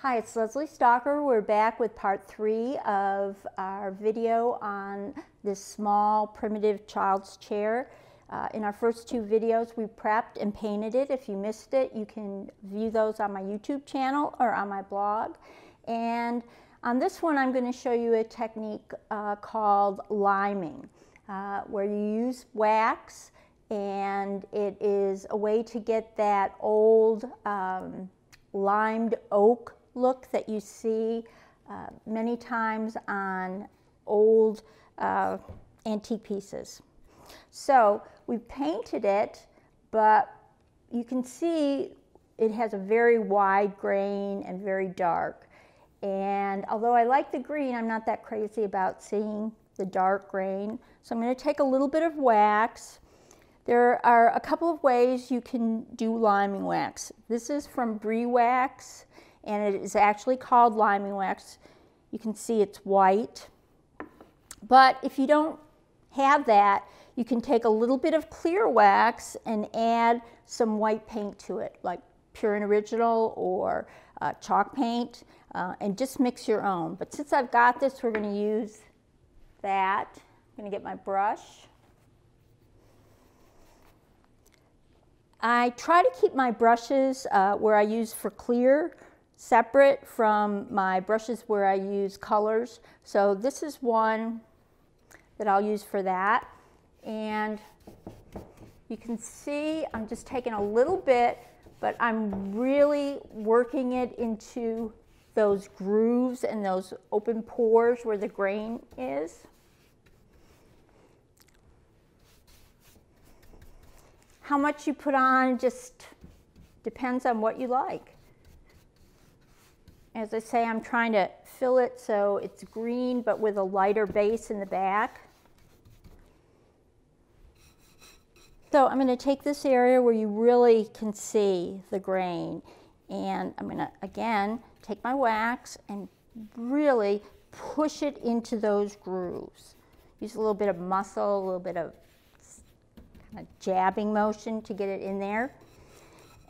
Hi, it's Leslie Stalker. We're back with part 3 of our video on this small primitive child's chair. In our first 2 videos we prepped and painted it. If you missed it, you can view those on my YouTube channel or on my blog. And on this one I'm going to show you a technique called liming, where you use wax, and it is a way to get that old limed oak look that you see many times on old antique pieces. So we painted it, but you can see it has a very wide grain and very dark. And although I like the green, I'm not that crazy about seeing the dark grain. So I'm going to take a little bit of wax. There are a couple of ways you can do liming wax. This is from Brie Wax, and it is actually called liming wax. You can see it's white. But if you don't have that, you can take a little bit of clear wax and add some white paint to it, like Pure and Original or chalk paint, and just mix your own. But since I've got this, we're going to use that. I'm going to get my brush. I try to keep my brushes where I use for clear separate from my brushes where I use colors. So this is one that I'll use for that. And you can see I'm just taking a little bit, but I'm really working it into those grooves and those open pores where the grain is. How much you put on just depends on what you like. As I say, I'm trying to fill it so it's green but with a lighter base in the back. So I'm going to take this area where you really can see the grain, and I'm going to again take my wax and really push it into those grooves. Use a little bit of muscle, a little bit of kind of jabbing motion to get it in there.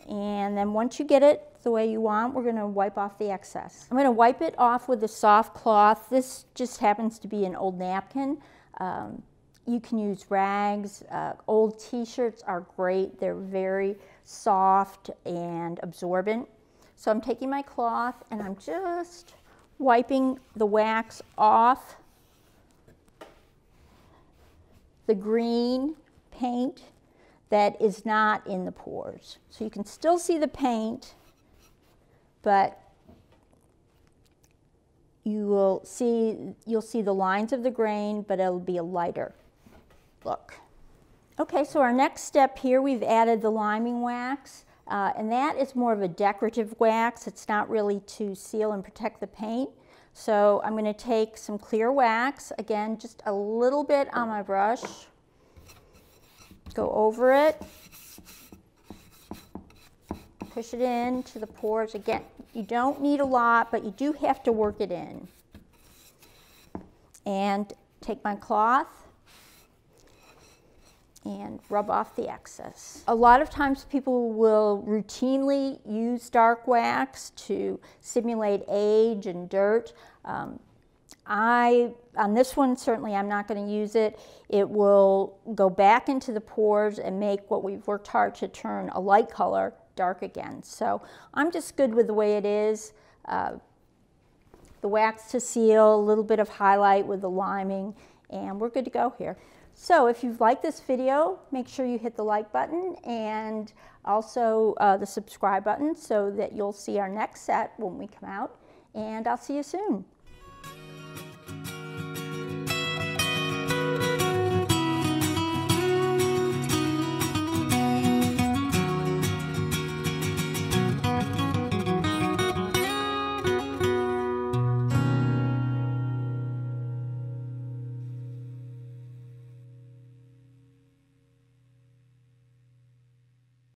And then once you get it the way you want, we're going to wipe off the excess. I'm going to wipe it off with a soft cloth. This just happens to be an old napkin. You can use rags. Old t-shirts are great. They're very soft and absorbent. So I'm taking my cloth and I'm just wiping the wax off the green paint that is not in the pores. So you can still see the paint, but you'll see the lines of the grain, but it'll be a lighter look. Okay, so our next step here, we've added the liming wax, and that is more of a decorative wax. It's not really to seal and protect the paint. So I'm going to take some clear wax, again, just a little bit on my brush. Go over it, push it into the pores. Again, you don't need a lot, but you do have to work it in. And take my cloth and rub off the excess. A lot of times people will routinely use dark wax to simulate age and dirt. On this one, certainly I'm not going to use it. It will go back into the pores and make what we've worked hard to turn a light color dark again. So I'm just good with the way it is. The wax to seal, a little bit of highlight with the liming, and we're good to go here. So if you've liked this video, make sure you hit the like button and also the subscribe button so that you'll see our next set when we come out. And I'll see you soon.